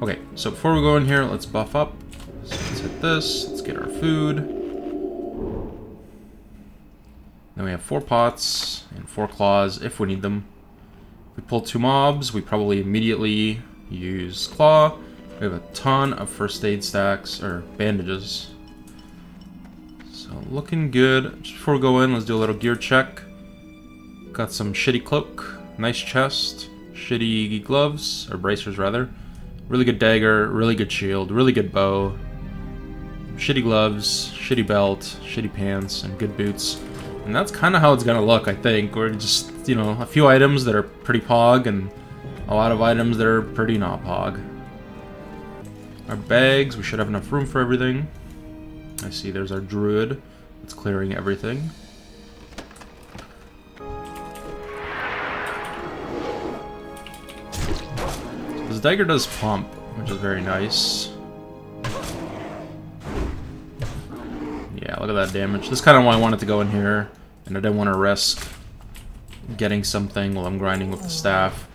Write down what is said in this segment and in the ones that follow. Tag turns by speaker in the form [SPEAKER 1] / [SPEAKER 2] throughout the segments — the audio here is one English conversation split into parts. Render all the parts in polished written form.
[SPEAKER 1] Okay, so before we go in here, let's buff up. So let's hit this. Let's get our food. Then we have 4 pots and 4 claws if we need them. If we pull 2 mobs, we probably immediately use claw. We have a ton of first aid stacks, or bandages. So looking good. Just before we go in, let's do a little gear check. Got some shitty cloak, nice chest, shitty gloves, or bracers rather. Really good dagger, really good shield, really good bow. Shitty gloves, shitty belt, shitty pants, and good boots. And that's kind of how it's gonna look, I think. We're just, you know, a few items that are pretty pog, and a lot of items that are pretty not pog. Our bags, we should have enough room for everything. I see there's our druid. It's clearing everything. This dagger does pump, which is very nice. Yeah, look at that damage. This is kind of why I wanted to go in here, and I didn't want to risk getting something while I'm grinding with the staff.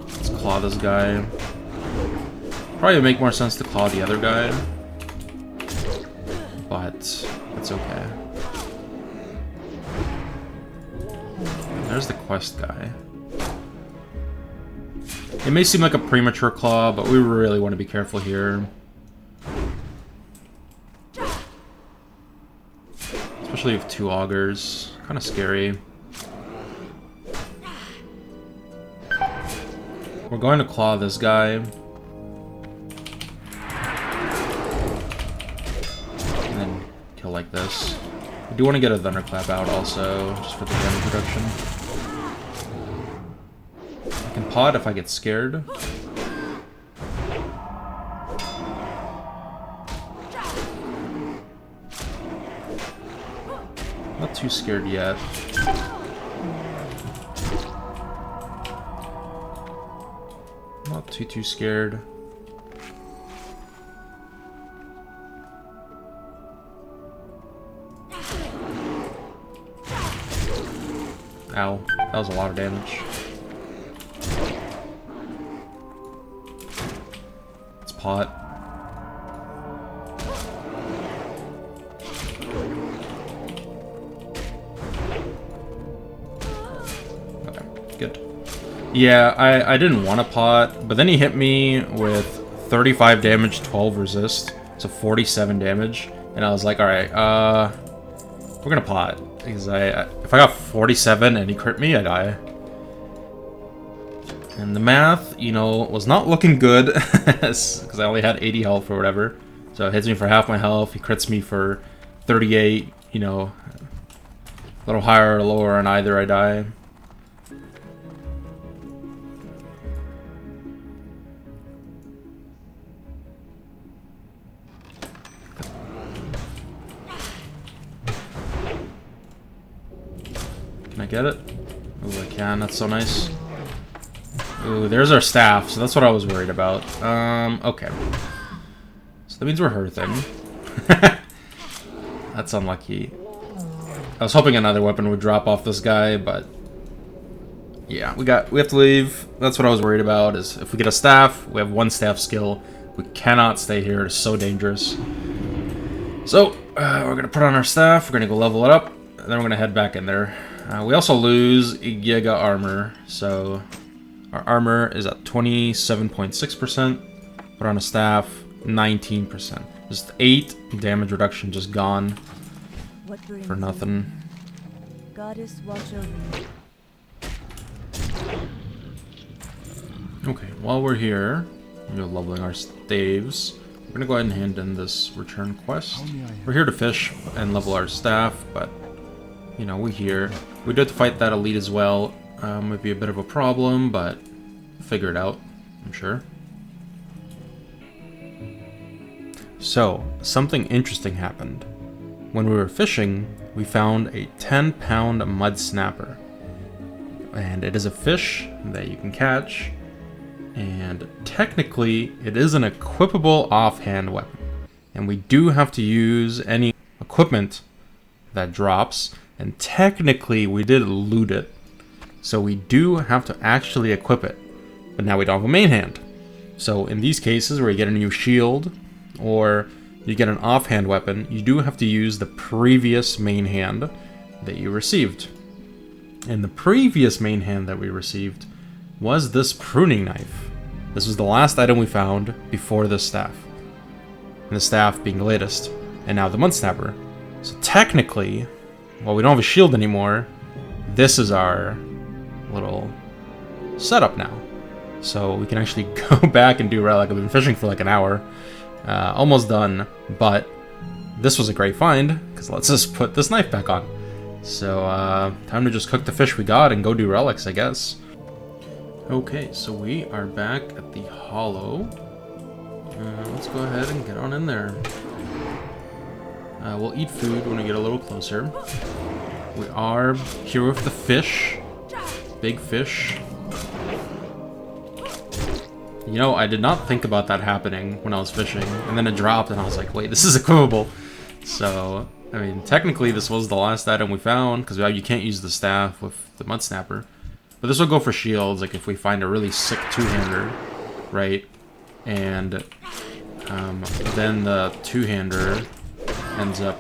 [SPEAKER 1] Let's claw this guy. Probably make more sense to claw the other guy, but it's okay. There's the quest guy. It may seem like a premature claw, but we really want to be careful here. Especially with 2 augers. Kind of scary. We're going to claw this guy. And then kill like this. I do want to get a thunderclap out also, just for the damage reduction. I can pot if I get scared. Not too scared yet. Not too scared. Ow, that was a lot of damage. Let's pot. Okay, good. Yeah, I didn't want to pot, but then he hit me with 35 damage, 12 resist, so 47 damage, and I was like, alright, we're gonna pot. Because if I got 47 and he crit me, I die. And the math, you know, was not looking good. Because I only had 80 health or whatever. So it hits me for half my health. He crits me for 38, you know. A little higher or lower on either, I die. Can I get it? Oh, I can. That's so nice. Ooh, there's our staff, so that's what I was worried about. Okay. So that means we're hurting. That's unlucky. I was hoping another weapon would drop off this guy, but yeah, we have to leave. That's what I was worried about, is if we get a staff, we have 1 staff skill. We cannot stay here. It's so dangerous. So, we're going to put on our staff. We're going to go level it up, and then we're going to head back in there. We also lose Giga armor, so our armor is at 27.6%. Put on a staff, 19%. Just 8 damage reduction just gone for nothing.
[SPEAKER 2] Goddess watch over you.
[SPEAKER 1] Okay, while we're here, we're leveling our staves. We're gonna go ahead and hand in this return quest. We're here to fish and level our staff, but you know, we're here. We did fight that elite as well. Might be a bit of a problem, but we'll figure it out, I'm sure. So, something interesting happened. When we were fishing, we found a 10-pound mud snapper. And it is a fish that you can catch. And technically, it is an equipable offhand weapon. And we do have to use any equipment that drops. And technically, we did loot it. So we do have to actually equip it. But now we don't have a main hand. So in these cases where you get a new shield, or you get an offhand weapon, you do have to use the previous main hand that you received. And the previous main hand that we received was this pruning knife. This was the last item we found before this staff. And the staff being the latest. And now the mud snapper. So technically, while we don't have a shield anymore, this is our little setup now. So we can actually go back and do relic. I've been fishing for like an hour. Almost done. But this was a great find, because let's just put this knife back on. So time to just cook the fish we got and go do relics, I guess. Okay, so we are back at the hollow. Let's go ahead and get on in there. We'll eat food when we get a little closer. We are here with the fish. Big fish. You know, I did not think about that happening when I was fishing. And then it dropped and I was like, wait, this is equipable. So, I mean, technically this was the last item we found, because you can't use the staff with the mud snapper. But this will go for shields, like if we find a really sick two-hander, right? And then the two-hander ends up...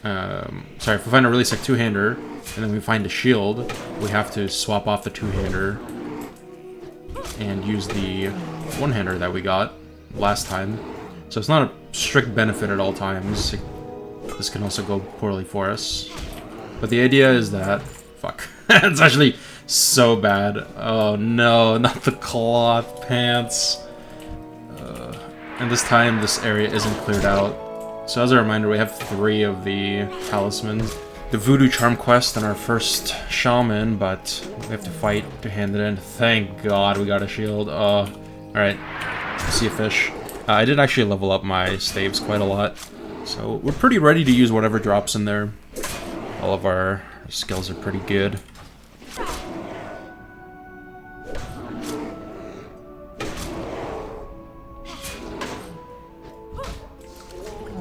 [SPEAKER 1] sorry, if we find a really sick two-hander, and then we find a shield, we have to swap off the two-hander and use the one-hander that we got last time. So it's not a strict benefit at all times. This can also go poorly for us. But the idea is that... Fuck. It's actually so bad. Oh no, not the cloth pants. And this time, this area isn't cleared out. So as a reminder, we have 3 of the talismans. The Voodoo Charm quest and our first shaman, but we have to fight to hand it in. Thank God we got a shield. Alright. See a fish. I did actually level up my staves quite a lot. So we're pretty ready to use whatever drops in there. All of our skills are pretty good.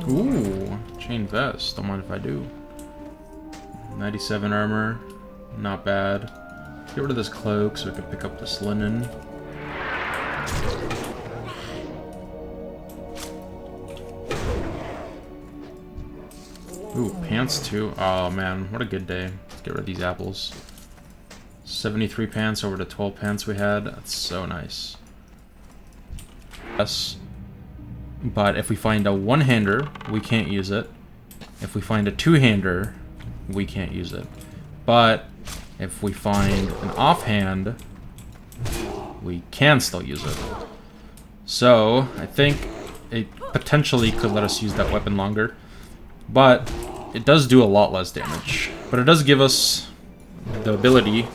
[SPEAKER 1] Ooh, chain vest. Don't mind if I do. 97 armor. Not bad. Get rid of this cloak so we can pick up this linen. Ooh, pants too. Oh man, what a good day. Let's get rid of these apples. 73 pants over the 12 pants we had. That's so nice. Yes. But if we find a one-hander, we can't use it. If we find a two-hander, we can't use it. But if we find an offhand, we can still use it. So I think it potentially could let us use that weapon longer. But it does do a lot less damage. But it does give us the ability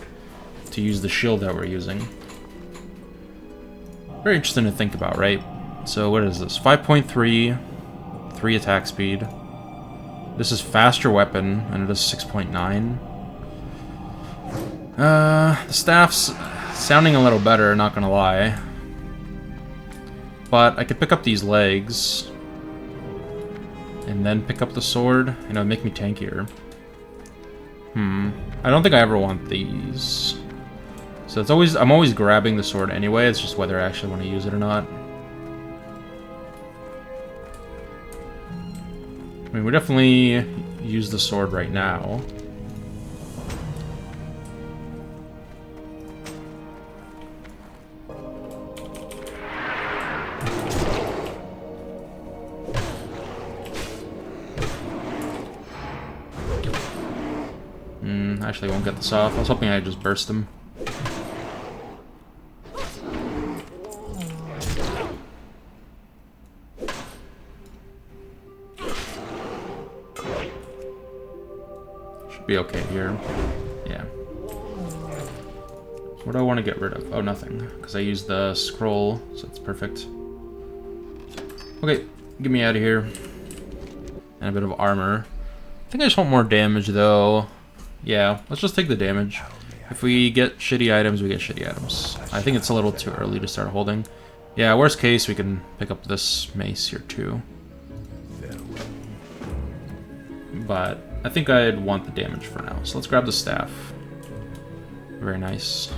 [SPEAKER 1] to use the shield that we're using. Very interesting to think about, right? So what is this? 5.3, 3 attack speed. This is faster weapon, and it is 6.9. The staff's sounding a little better, not gonna lie. But I could pick up these legs and then pick up the sword, and it would make me tankier. I don't think I ever want these. So it's always, I'm always grabbing the sword anyway, it's just whether I actually want to use it or not. I mean, we definitely use the sword right now. Actually, I won't get this off. I was hoping I'd just burst him. Should be okay here. Yeah. What do I want to get rid of? Oh, nothing. Because I used the scroll, so it's perfect. Okay, get me out of here. And a bit of armor. I think I just want more damage, though. Yeah, let's just take the damage. If we get shitty items, we get shitty items. I think it's a little too early to start holding. Yeah, worst case, we can pick up this mace here, too. But I think I'd want the damage for now, so let's grab the staff. Very nice.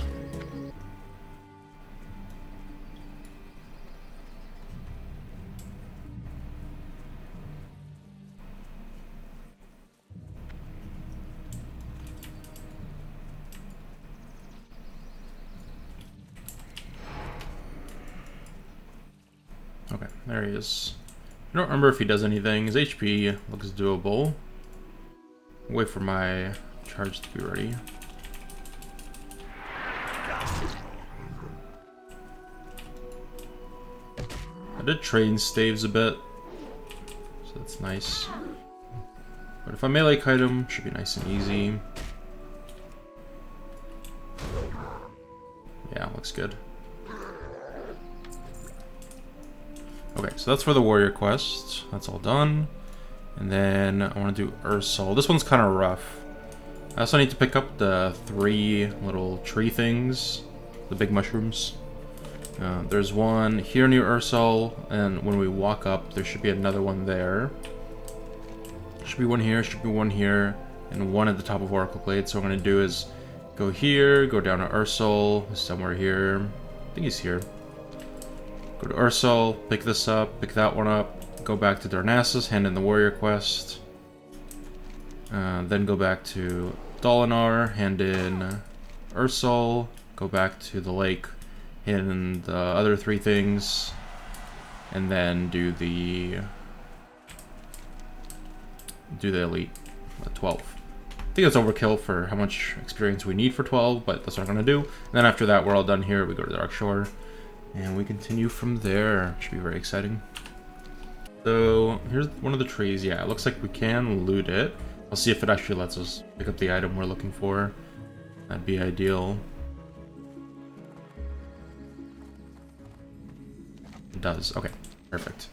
[SPEAKER 1] Okay, there he is. I don't remember if he does anything. His HP looks doable. Wait for my charge to be ready. I did train staves a bit, so that's nice. But if I melee kite him, should be nice and easy. Yeah, looks good. Okay, so that's for the warrior quest. That's all done. And then I want to do Ursol. This one's kind of rough. I also need to pick up the 3 little tree things, the big mushrooms. There's one here near Ursol, and when we walk up, there should be another one there. Should be one here, should be one here, and one at the top of Oracle Glade. So what I'm going to do is go here, go down to Ursol, somewhere here. I think he's here. Go to Ursol, pick this up, pick that one up, go back to Darnassus, hand in the warrior quest. Then go back to Dolinar, hand in Ursol, go back to the lake, hand in the other 3 things, and then do the elite 12. I think that's overkill for how much experience we need for 12, but that's what I'm going to do. And then after that, we're all done here. We go to the Darkshore, and we continue from there. Should be very exciting. So here's one of the trees. Yeah, it looks like we can loot it. I'll see if it actually lets us pick up the item we're looking for. That'd be ideal. It does. Okay, perfect.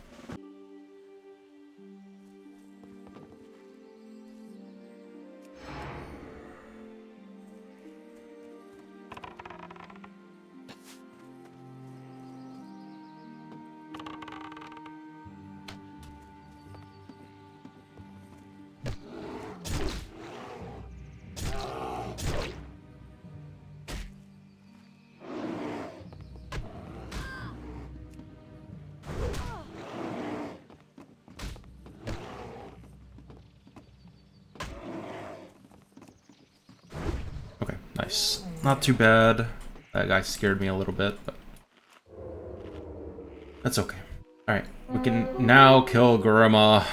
[SPEAKER 1] Okay, nice. Not too bad. That guy scared me a little bit, but that's okay. Alright, we can now kill Garuma.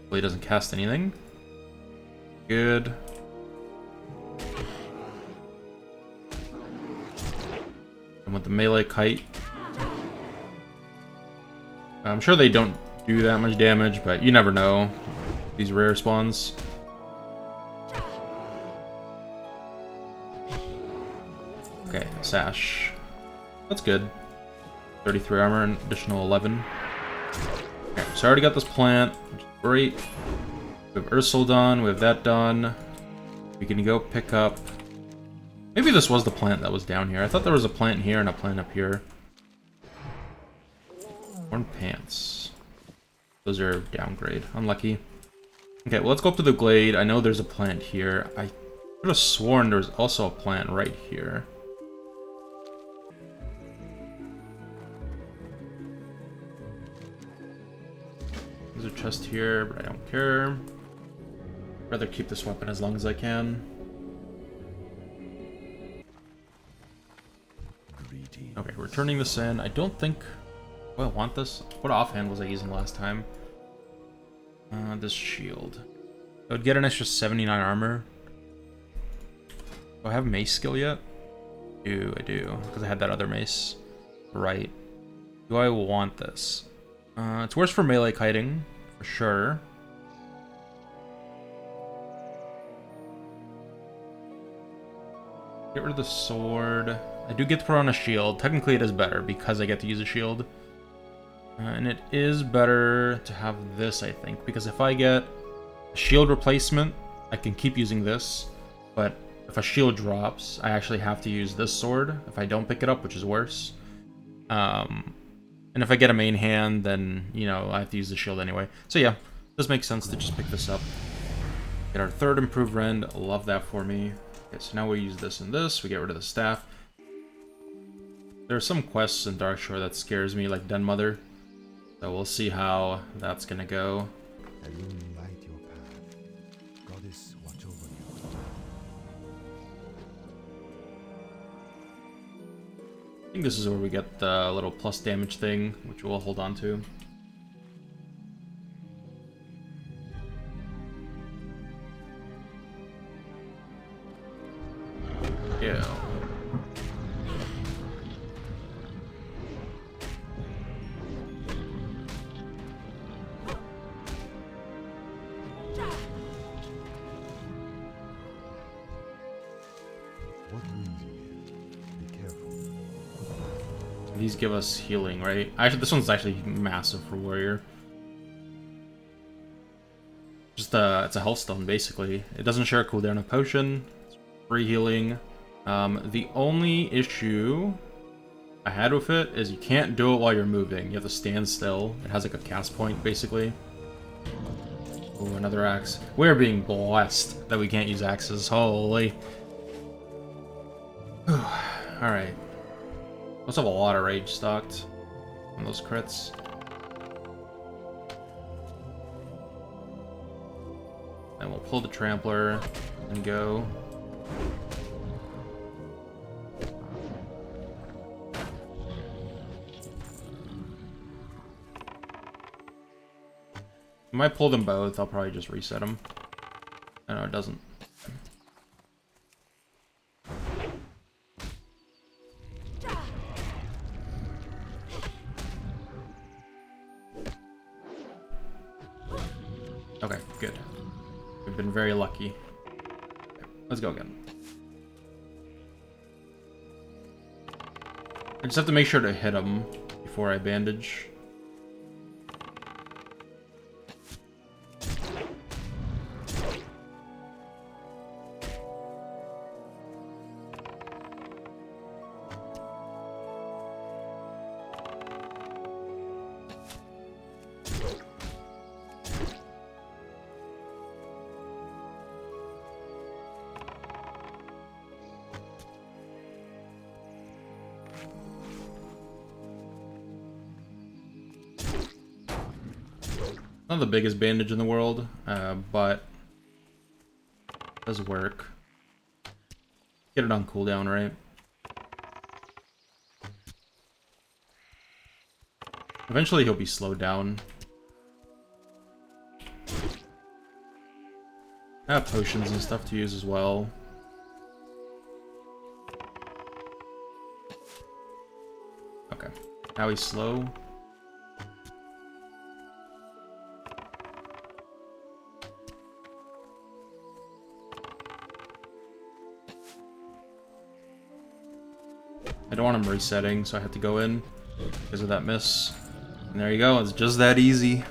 [SPEAKER 1] Well, he doesn't cast anything. Good. And with the melee kite, I'm sure they don't do that much damage, but you never know. These rare spawns. Okay, Sash. That's good. 33 armor and additional 11. Okay, so I already got this plant, which is great. We have Ursol done, we have that done. We can go pick up... Maybe this was the plant that was down here. I thought there was a plant here and a plant up here. Worn pants. Those are downgrade. Unlucky. Okay, well, let's go up to the glade. I know there's a plant here. I could have sworn there was also a plant right here. There's a chest here, but I don't care. I'd rather keep this weapon as long as I can. Okay, we're turning this in. I don't think... Do I want this? What offhand was I using last time? This shield. I would get an extra 79 armor. Do I have mace skill yet? I do. Because I had that other mace. Right. Do I want this? It's worse for melee kiting, for sure. Get rid of the sword. I do get to put on a shield. Technically it is better because I get to use a shield. And it is better to have this, I think, because if I get a shield replacement, I can keep using this, but if a shield drops, I actually have to use this sword if I don't pick it up, which is worse. And if I get a main hand, then, you know, I have to use the shield anyway. So yeah, this makes sense to just pick this up. Get our third improved rend. Love that for me. Okay, so now we use this and this. We get rid of the staff. There are some quests in Darkshore that scares me, like Den Mother. So we'll see how that's gonna go.
[SPEAKER 3] Illuminate your path. Goddess, watch over you.
[SPEAKER 1] I think this is where we get the little plus damage thing, which we'll hold on to. Yeah.
[SPEAKER 3] What brings you here? Be careful.
[SPEAKER 1] These give us healing, right? Actually, this one's actually massive for warrior. Just it's a health stone basically. It doesn't share a cooldown of potion. It's free healing. The only issue I had with it is you can't do it while you're moving. You have to stand still. It has like a cast point basically. Oh, another axe. We're being blessed that we can't use axes. Holy. Alright. Must have a lot of rage stocked on those crits. And we'll pull the trampler and go. I might pull them both. I'll probably just reset them. I know it doesn't. Okay, good. We've been very lucky. Okay, let's go again. I just have to make sure to hit him before I bandage. Not the biggest bandage in the world, but it does work. Get it on cooldown, right? Eventually he'll be slowed down. I have potions and stuff to use as well. Okay, now he's slow. I don't want him resetting, so I have to go in because of that miss. And there you go, it's just that easy.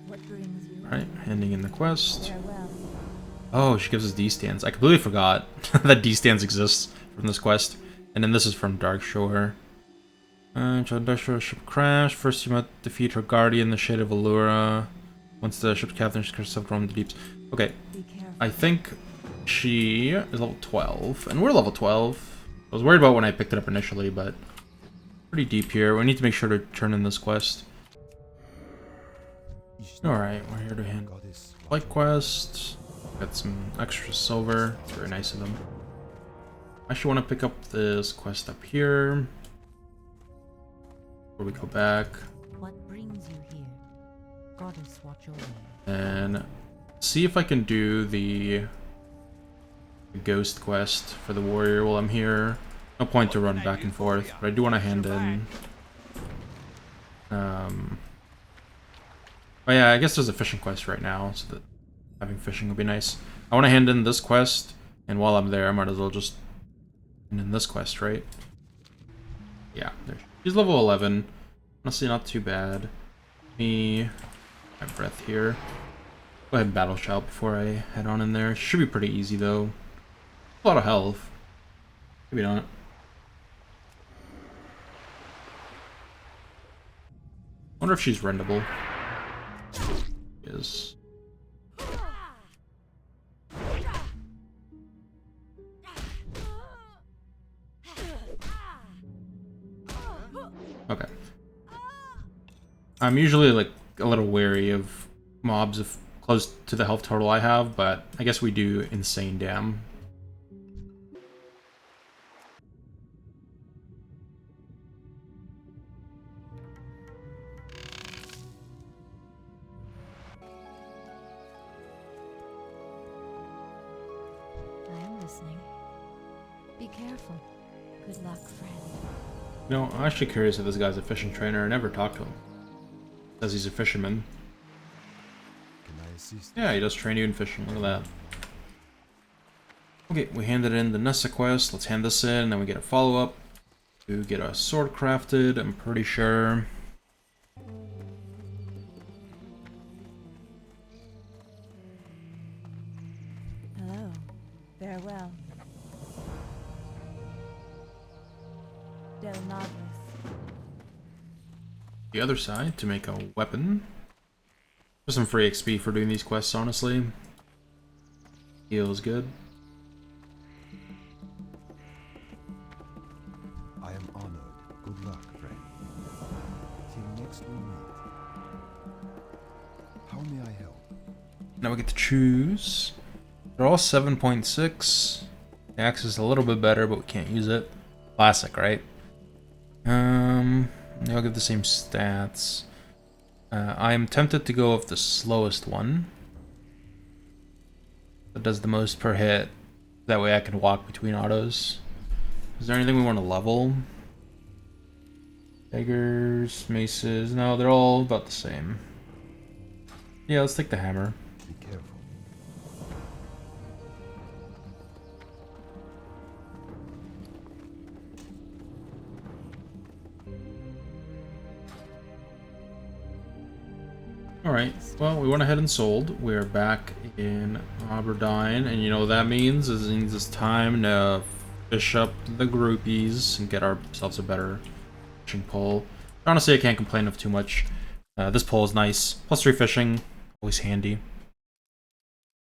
[SPEAKER 2] What brings you?
[SPEAKER 1] Alright, handing in the quest.
[SPEAKER 2] Farewell.
[SPEAKER 1] Oh, she gives us D-stands. I completely forgot that D-stands exists from this quest. And then this is from Darkshore. Darkshore ship crash. First you must defeat her guardian, the Shade of Allura. Once the ship's captain, she herself roam the deeps. Okay,
[SPEAKER 2] Be careful.
[SPEAKER 1] I think she is level 12, and we're level 12. I was worried about when I picked it up initially, but pretty deep here. We need to make sure to turn in this quest. Alright, we're here to handle
[SPEAKER 3] Goddess,
[SPEAKER 1] flight quest. Got some extra silver. It's very nice of them. I actually want to pick up this quest up here before we go back.
[SPEAKER 2] What brings you here? Goddess, watch over you.
[SPEAKER 1] And see if I can do the ghost quest for the warrior while I'm here. No point to run back and forth, but I do want to hand in. Oh yeah, I guess there's a fishing quest right now, so that having fishing would be nice. I want to hand in this quest, and while I'm there, I might as well just hand in this quest, right? Yeah, there. She's level 11. Honestly, not too bad. Me, my breath here. Go ahead and battle shout before I head on in there. Should be pretty easy though. A lot of health. Maybe not. Wonder if she's rendable. Is. Okay. I'm usually like a little wary of mobs if close to the health total I have, but I guess we do insane damn.
[SPEAKER 2] I am listening. Be careful. Good luck, friend.
[SPEAKER 1] You know, I'm actually curious if this guy's a fishing trainer. I never talked to him. Says he's a fisherman.
[SPEAKER 3] Can I assist?
[SPEAKER 1] Yeah, he does train you in fishing. Look at that. Okay, we handed in the Nessa quest. Let's hand this in, and then we get a follow-up to get a sword crafted, I'm pretty sure.
[SPEAKER 2] Hello. Farewell. Del Nodlis.
[SPEAKER 1] The other side to make a weapon. Just some free XP for doing these quests, honestly. Feels good.
[SPEAKER 3] I am honored. Good luck, friend. Till next we meet. How may I help?
[SPEAKER 1] Now we get to choose. They're all 7.6. The axe is a little bit better, but we can't use it. Classic, right? They all get the same stats. I am tempted to go with the slowest one. That does the most per hit. That way I can walk between autos. Is there anything we want to level? Daggers, maces. No, they're all about the same. Yeah, let's take the hammer.
[SPEAKER 3] Be careful.
[SPEAKER 1] Alright, well, we went ahead and sold. We're back in Aberdeen, and you know what that means? It means it's time to fish up the groupies and get ourselves a better fishing pole. Honestly, I can't complain of too much. This pole is nice. Plus 3 fishing, always handy.